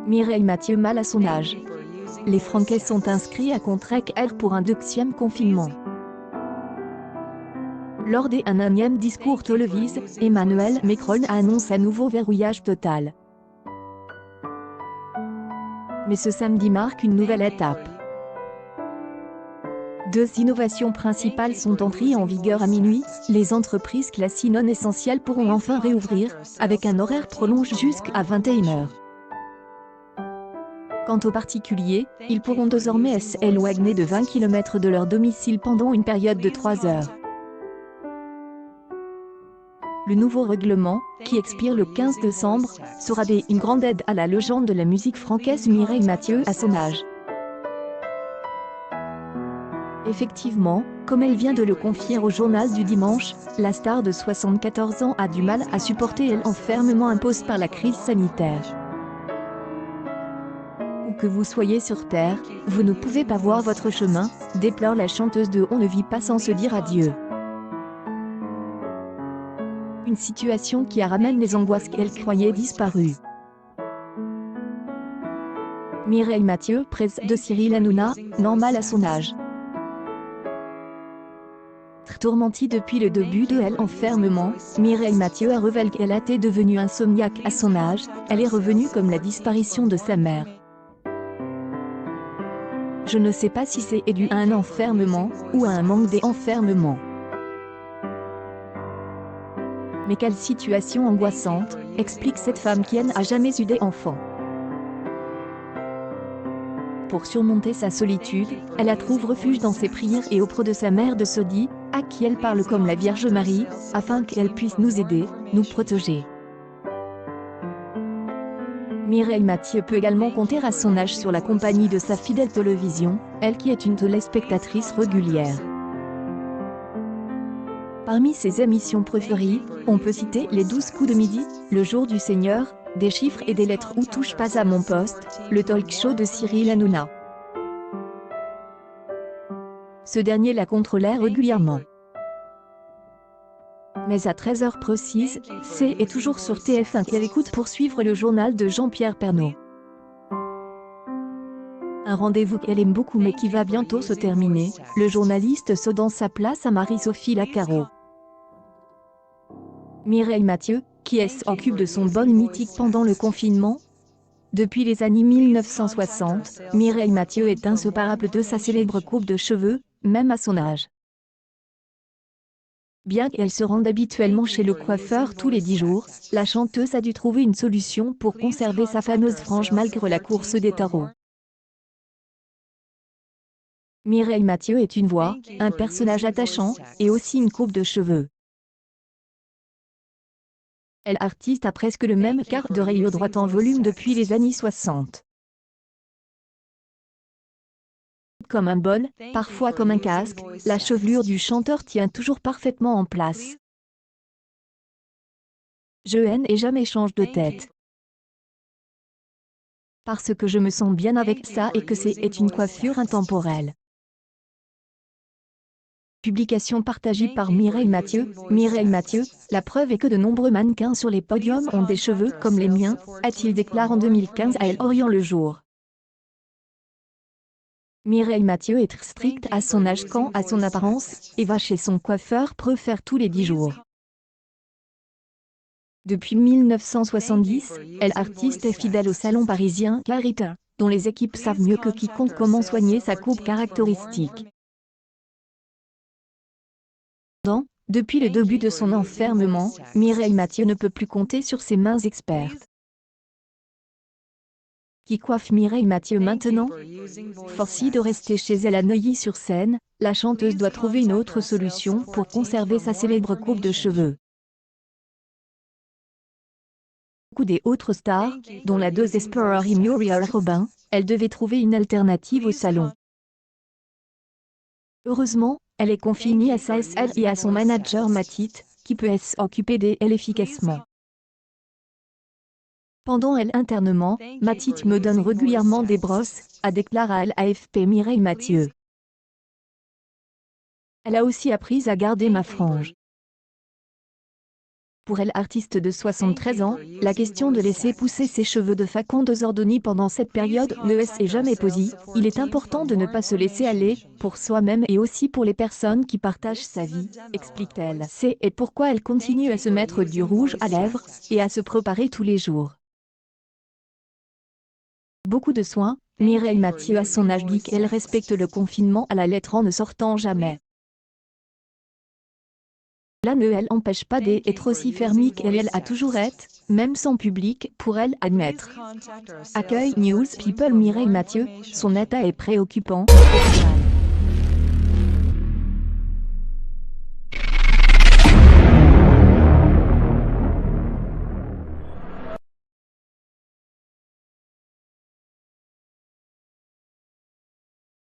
Mireille Mathieu mal à son âge. Les Franquais sont inscrits à Contrec'h pour un 2e confinement. Lors d'un énième discours télévisé, Emmanuel Macron annonce un nouveau verrouillage total. Mais ce samedi marque une nouvelle étape. 2 innovations principales sont entrées en vigueur à minuit. Les entreprises classées non essentielles pourront enfin réouvrir, avec un horaire prolongé jusqu'à 21 h. Quant aux particuliers, ils pourront désormais s'éloigner de 20 km de leur domicile pendant une période de 3 heures. Le nouveau règlement, qui expire le 15 décembre, sera une grande aide à la légende de la musique francaise Mireille Mathieu à son âge. Effectivement, comme elle vient de le confier au journal du dimanche, la star de 74 ans a du mal à supporter l'enfermement imposé par la crise sanitaire. Où que vous soyez sur Terre, vous ne pouvez pas voir votre chemin, déplore la chanteuse de On ne vit pas sans se dire adieu. Une situation qui ramène les angoisses qu'elle croyait disparues. Mireille Mathieu, presse de Cyril Hanouna, normal à son âge. Tourmentée depuis le début de l'enfermement, Mireille Mathieu a révélé qu'elle était devenue insomniaque à son âge. Elle est revenue comme la disparition de sa mère. Je ne sais pas si c'est dû à un enfermement, ou à un manque d'enfermement. Mais quelle situation angoissante, explique cette femme qui n'a jamais eu d'enfant. Pour surmonter sa solitude, elle a trouvé refuge dans ses prières et auprès de sa mère de Sodi, à qui elle parle comme la Vierge Marie, afin qu'elle puisse nous aider, nous protéger. Mireille Mathieu peut également compter à son âge sur la compagnie de sa fidèle télévision, elle qui est une téléspectatrice régulière. Parmi ses émissions préférées, on peut citer les 12 coups de midi, Le jour du Seigneur, Des chiffres et des lettres ou Touche pas à mon poste, le talk show de Cyril Hanouna. Ce dernier la contrôlait régulièrement. Mais à 13 h précises, c'est toujours sur TF1 qu'elle écoute pour suivre le journal de Jean-Pierre Pernaut. Un rendez-vous qu'elle aime beaucoup mais qui va bientôt se terminer, le journaliste cède sa place à Marie-Sophie Lacaro. Mireille Mathieu, qui s'occupe de son bon mythique pendant le confinement. Depuis les années 1960, Mireille Mathieu est inséparable de sa célèbre coupe de cheveux, même à son âge. Bien qu'elle se rende habituellement chez le coiffeur tous les 10 jours, la chanteuse a dû trouver une solution pour conserver sa fameuse frange malgré la course des taureaux. Mireille Mathieu est une voix, un personnage attachant, et aussi une coupe de cheveux. L'artiste a presque le même quart d'oreille droite en volume depuis les années 60. Comme un bol, parfois comme un casque, la chevelure du chanteur tient toujours parfaitement en place. Je haine et jamais change de tête. Parce que je me sens bien avec ça et que c'est une coiffure intemporelle. Publication partagée par Mireille Mathieu. Mireille Mathieu, la preuve est que de nombreux mannequins sur les podiums ont des cheveux comme les miens, a-t-il déclaré en 2015 à Elle Orient Le Jour. Mireille Mathieu est stricte à son âge quant à son apparence, et va chez son coiffeur préfère tous les 10 jours. Depuis 1970, l'artiste est fidèle au salon parisien Carita, dont les équipes savent mieux que quiconque comment soigner sa coupe caractéristique. Depuis le début de son enfermement, Mireille Mathieu ne peut plus compter sur ses mains expertes. Qui coiffe Mireille Mathieu maintenant? Forcée de rester chez elle à Neuilly-sur-Seine, la chanteuse doit trouver une autre solution pour conserver sa célèbre coupe de cheveux. Beaucoup des autres stars, dont la désespérée Muriel Robin, elle devait trouver une alternative au salon. Heureusement, elle est confiée à sa SL et à son manager Mathit, qui peut s'occuper d'elle efficacement. Pendant l'internement, Mathit me donne régulièrement des brosses, a déclaré à l'AFP Mireille Mathieu. Elle a aussi appris à garder ma frange. Pour elle, artiste de 73 ans, la question de laisser pousser ses cheveux de faconde ordonnés pendant cette période ne s'est jamais posée. Il est important de ne pas se laisser aller, pour soi-même et aussi pour les personnes qui partagent sa vie, explique-t-elle. C'est et pourquoi elle continue à se mettre du rouge à lèvres et à se préparer tous les jours. Beaucoup de soins, Mireille Mathieu à son âge dit qu'elle respecte le confinement à la lettre en ne sortant jamais. Cela ne l'empêche pas d'être aussi fermée qu'elle a toujours été, même sans public, pour elle admettre. Accueil News People Mireille Mathieu, son état est préoccupant.